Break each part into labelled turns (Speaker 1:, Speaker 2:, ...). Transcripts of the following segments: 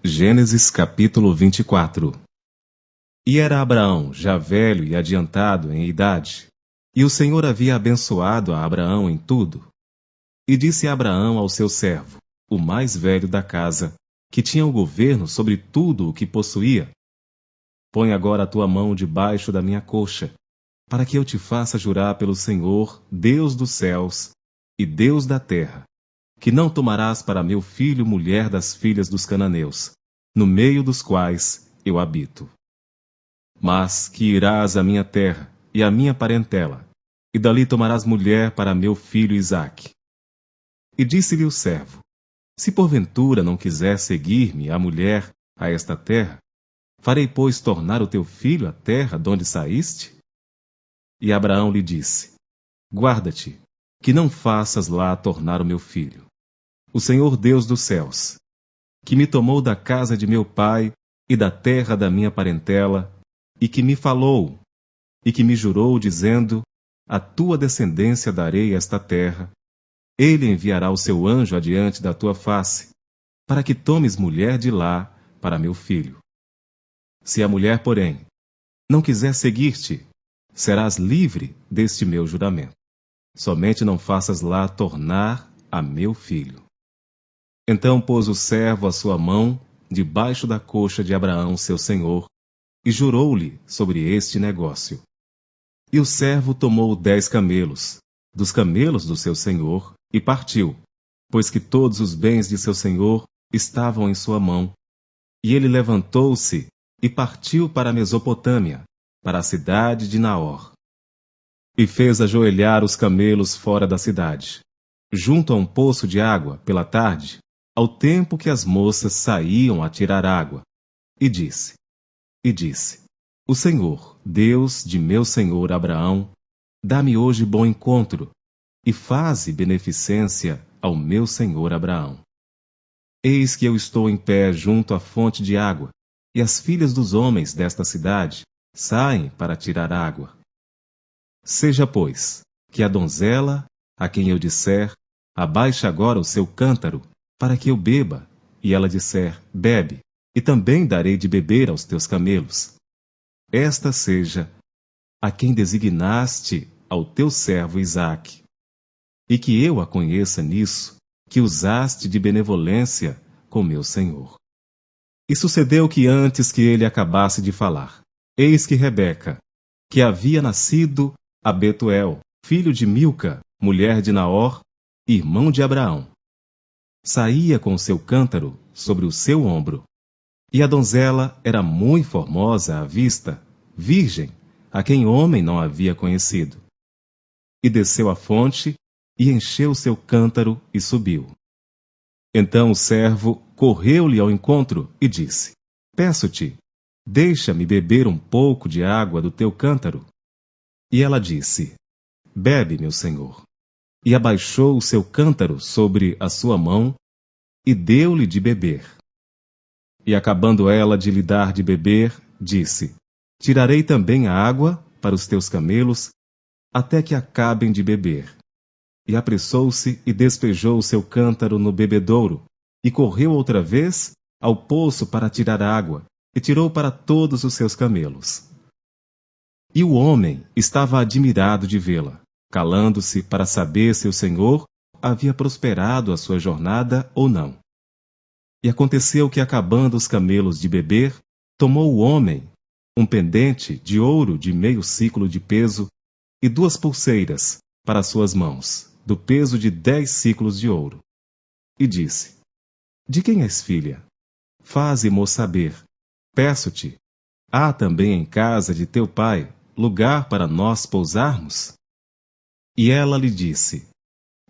Speaker 1: Gênesis capítulo 24. E era Abraão já velho e adiantado em idade, e o Senhor havia abençoado a Abraão em tudo. E disse Abraão ao seu servo, o mais velho da casa, que tinha o governo sobre tudo o que possuía: Põe agora a tua mão debaixo da minha coxa, para que eu te faça jurar pelo Senhor, Deus dos céus e Deus da terra, que não tomarás para meu filho mulher das filhas dos cananeus, no meio dos quais eu habito. Mas que irás à minha terra e à minha parentela, e dali tomarás mulher para meu filho Isaque. E disse-lhe o servo: Se porventura não quiser seguir-me a mulher a esta terra, farei, pois, tornar o teu filho à terra donde saíste? E Abraão lhe disse: Guarda-te, que não faças lá tornar o meu filho. O Senhor Deus dos céus, que me tomou da casa de meu pai e da terra da minha parentela, e que me falou, e que me jurou, dizendo: A tua descendência darei esta terra, ele enviará o seu anjo adiante da tua face, para que tomes mulher de lá para meu filho. Se a mulher, porém, não quiser seguir-te, serás livre deste meu juramento. Somente não faças lá tornar a meu filho. Então pôs o servo a sua mão debaixo da coxa de Abraão, seu senhor, e jurou-lhe sobre este negócio. E o servo tomou 10 camelos, dos camelos do seu senhor, e partiu, pois que todos os bens de seu senhor estavam em sua mão. E ele levantou-se e partiu para a Mesopotâmia, para a cidade de Naor. E fez ajoelhar os camelos fora da cidade, junto a um poço de água, pela tarde, ao tempo que as moças saíam a tirar água. E disse: O Senhor, Deus de meu senhor Abraão, dá-me hoje bom encontro, e faze beneficência ao meu senhor Abraão. Eis que eu estou em pé junto à fonte de água, e as filhas dos homens desta cidade saem para tirar água. Seja, pois, que a donzela, a quem eu disser, abaixe agora o seu cântaro, para que eu beba, e ela disser, bebe, e também darei de beber aos teus camelos. Esta seja a quem designaste ao teu servo Isaque, e que eu a conheça nisso, que usaste de benevolência com meu senhor. E sucedeu que antes que ele acabasse de falar, eis que Rebeca, que havia nascido a Betuel, filho de Milca, mulher de Naor, irmão de Abraão, saía com seu cântaro sobre o seu ombro. E a donzela era muito formosa à vista, virgem, a quem homem não havia conhecido. E desceu à fonte, e encheu seu cântaro, e subiu. Então o servo correu-lhe ao encontro, e disse: Peço-te, deixa-me beber um pouco de água do teu cântaro. E ela disse: Bebe, meu senhor. E abaixou o seu cântaro sobre a sua mão, e deu-lhe de beber. E acabando ela de lhe dar de beber, disse: Tirarei também a água para os teus camelos, até que acabem de beber. E apressou-se e despejou o seu cântaro no bebedouro, e correu outra vez ao poço para tirar água, e tirou para todos os seus camelos. E o homem estava admirado de vê-la, calando-se para saber se o Senhor havia prosperado a sua jornada ou não. E aconteceu que, acabando os camelos de beber, tomou o homem um pendente de ouro de meio siclo de peso e 2 pulseiras para suas mãos, do peso de 10 siclos de ouro. E disse: De quem és filha? Faze-mo saber. Peço-te, há também em casa de teu pai lugar para nós pousarmos? E ela lhe disse: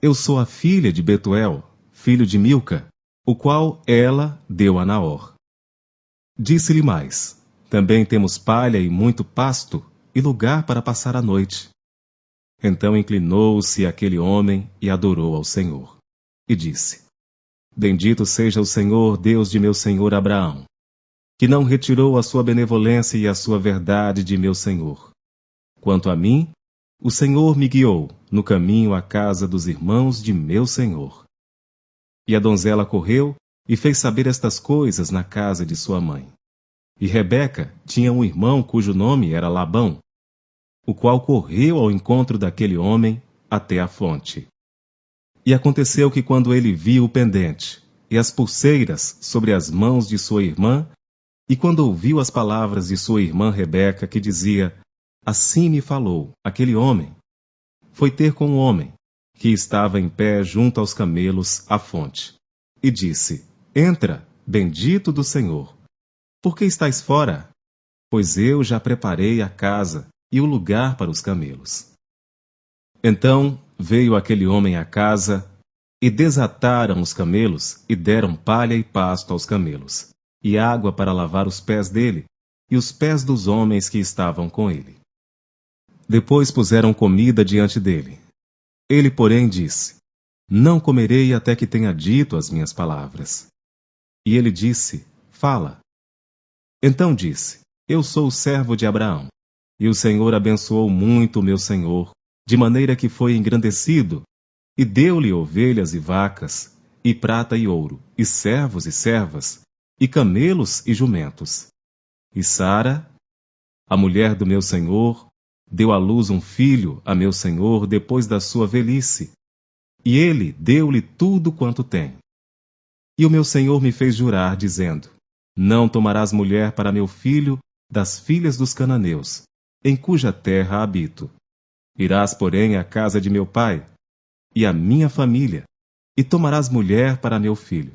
Speaker 1: Eu sou a filha de Betuel, filho de Milca, o qual ela deu a Naor. Disse-lhe mais: Também temos palha e muito pasto, e lugar para passar a noite. Então inclinou-se aquele homem e adorou ao Senhor. E disse: Bendito seja o Senhor, Deus de meu senhor Abraão, que não retirou a sua benevolência e a sua verdade de meu senhor. Quanto a mim, o Senhor me guiou no caminho à casa dos irmãos de meu senhor. E a donzela correu e fez saber estas coisas na casa de sua mãe. E Rebeca tinha um irmão cujo nome era Labão, o qual correu ao encontro daquele homem até a fonte. E aconteceu que quando ele viu o pendente e as pulseiras sobre as mãos de sua irmã, e quando ouviu as palavras de sua irmã Rebeca, que dizia: Assim me falou aquele homem, foi ter com o homem, que estava em pé junto aos camelos à fonte, e disse: Entra, bendito do Senhor. Por que estais fora? Pois eu já preparei a casa e o lugar para os camelos. Então veio aquele homem à casa, e desataram os camelos, e deram palha e pasto aos camelos, e água para lavar os pés dele, e os pés dos homens que estavam com ele. Depois puseram comida diante dele. Ele, porém, disse: Não comerei até que tenha dito as minhas palavras. E ele disse: Fala. Então disse: Eu sou o servo de Abraão, e o Senhor abençoou muito o meu senhor, de maneira que foi engrandecido, e deu-lhe ovelhas e vacas, e prata e ouro, e servos e servas, e camelos e jumentos. E Sara, a mulher do meu senhor, deu à luz um filho a meu senhor depois da sua velhice, e ele deu-lhe tudo quanto tem. E o meu senhor me fez jurar, dizendo: Não tomarás mulher para meu filho das filhas dos cananeus, em cuja terra habito. Irás, porém, à casa de meu pai, e à minha família, e tomarás mulher para meu filho.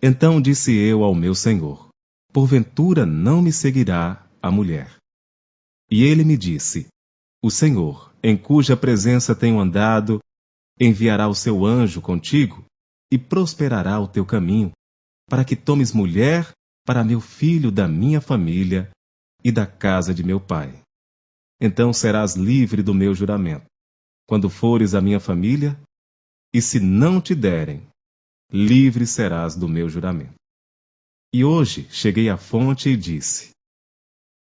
Speaker 1: Então disse eu ao meu senhor: Porventura não me seguirá a mulher. E ele me disse: O Senhor, em cuja presença tenho andado, enviará o seu anjo contigo, e prosperará o teu caminho, para que tomes mulher para meu filho da minha família e da casa de meu pai. Então serás livre do meu juramento, quando fores à minha família, e se não te derem, livre serás do meu juramento. E hoje cheguei à fonte e disse: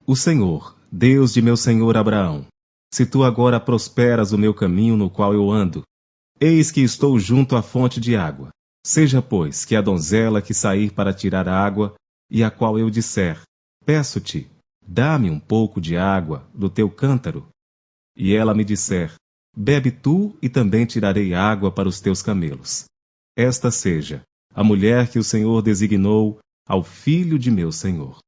Speaker 1: O Senhor, Deus de meu senhor Abraão, se tu agora prosperas o meu caminho no qual eu ando, eis que estou junto à fonte de água. Seja, pois, que a donzela que sair para tirar água, e a qual eu disser: Peço-te, dá-me um pouco de água do teu cântaro, e ela me disser: Bebe tu, e também tirarei água para os teus camelos. Esta seja a mulher que o Senhor designou ao filho de meu senhor.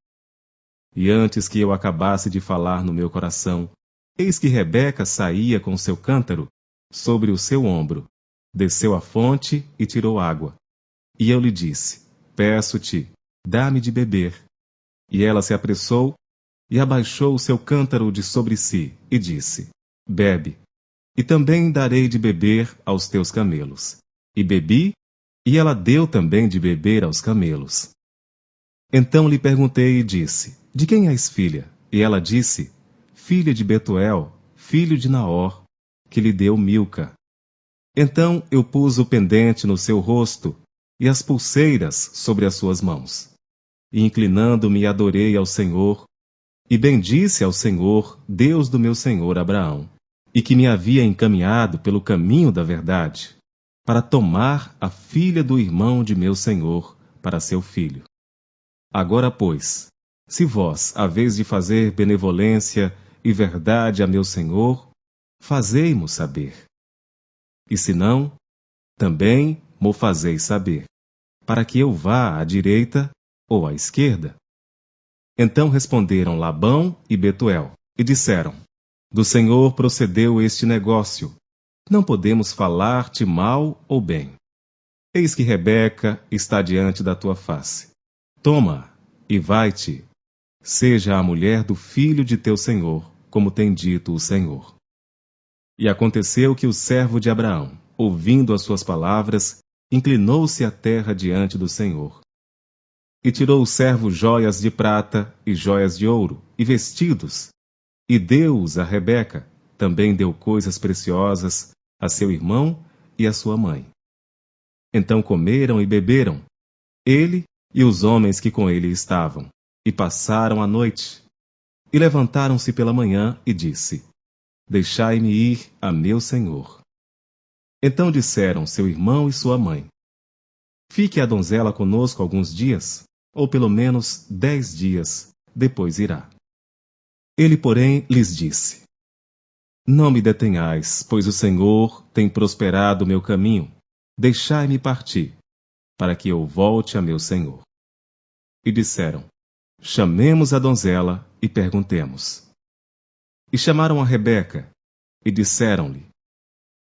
Speaker 1: E antes que eu acabasse de falar no meu coração, eis que Rebeca saía com seu cântaro sobre o seu ombro, desceu à fonte e tirou água. E eu lhe disse: Peço-te, dá-me de beber. E ela se apressou e abaixou o seu cântaro de sobre si, e disse: Bebe, e também darei de beber aos teus camelos. E bebi, e ela deu também de beber aos camelos. Então lhe perguntei e disse: De quem és filha? E ela disse: Filha de Betuel, filho de Naor, que lhe deu Milca. Então eu pus o pendente no seu rosto e as pulseiras sobre as suas mãos. E inclinando-me adorei ao Senhor, e bendisse ao Senhor, Deus do meu senhor Abraão, e que me havia encaminhado pelo caminho da verdade, para tomar a filha do irmão de meu senhor para seu filho. Agora, pois, se vós haveis de fazer benevolência e verdade a meu senhor, fazei-mo saber. E se não, também mo fazeis saber, para que eu vá à direita ou à esquerda. Então responderam Labão e Betuel, e disseram: Do Senhor procedeu este negócio. Não podemos falar-te mal ou bem. Eis que Rebeca está diante da tua face. Toma, e vai-te. Seja a mulher do filho de teu senhor, como tem dito o Senhor. E aconteceu que o servo de Abraão, ouvindo as suas palavras, inclinou-se à terra diante do Senhor. E tirou o servo joias de prata e joias de ouro, e vestidos, e deu-os a Rebeca. Também deu coisas preciosas a seu irmão e a sua mãe. Então comeram e beberam, ele e os homens que com ele estavam, e passaram a noite. E levantaram-se pela manhã, e disse: Deixai-me ir a meu senhor. Então disseram seu irmão e sua mãe: Fique a donzela conosco alguns dias, ou pelo menos 10 dias, depois irá. Ele, porém, lhes disse: Não me detenhais, pois o Senhor tem prosperado o meu caminho. Deixai-me partir, para que eu volte a meu senhor. E disseram: Chamemos a donzela e perguntemos. E chamaram a Rebeca, e disseram-lhe: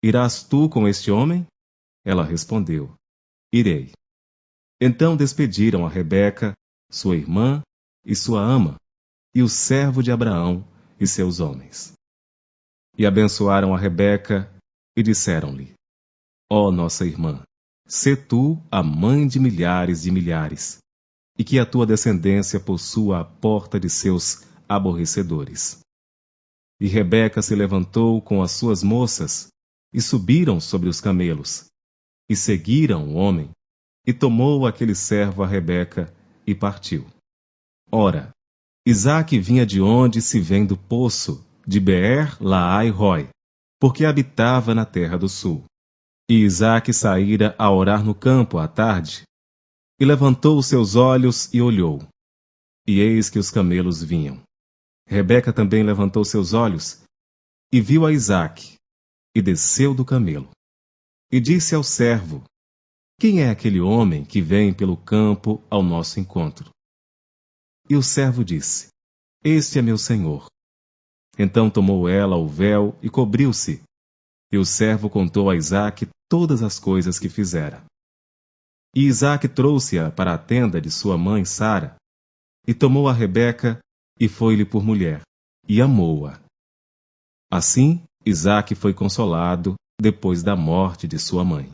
Speaker 1: Irás tu com este homem? Ela respondeu: Irei. Então despediram a Rebeca, sua irmã e sua ama, e o servo de Abraão e seus homens. E abençoaram a Rebeca, e disseram-lhe: Ó nossa irmã, sê tu a mãe de milhares, e que a tua descendência possua a porta de seus aborrecedores. E Rebeca se levantou com as suas moças, e subiram sobre os camelos, e seguiram o homem, e tomou aquele servo a Rebeca, e partiu. Ora, Isaque vinha de onde se vem do poço, de Beer-Laai-Roi, porque habitava na terra do sul. E Isaque saíra a orar no campo à tarde, e levantou os seus olhos e olhou. E eis que os camelos vinham. Rebeca também levantou seus olhos, e viu a Isaque, e desceu do camelo. E disse ao servo: Quem é aquele homem que vem pelo campo ao nosso encontro? E o servo disse: Este é meu senhor. Então tomou ela o véu e cobriu-se. E o servo contou a Isaque todas as coisas que fizera. E Isaque trouxe-a para a tenda de sua mãe Sara, e tomou a Rebeca, e foi-lhe por mulher, e amou-a. Assim, Isaque foi consolado depois da morte de sua mãe.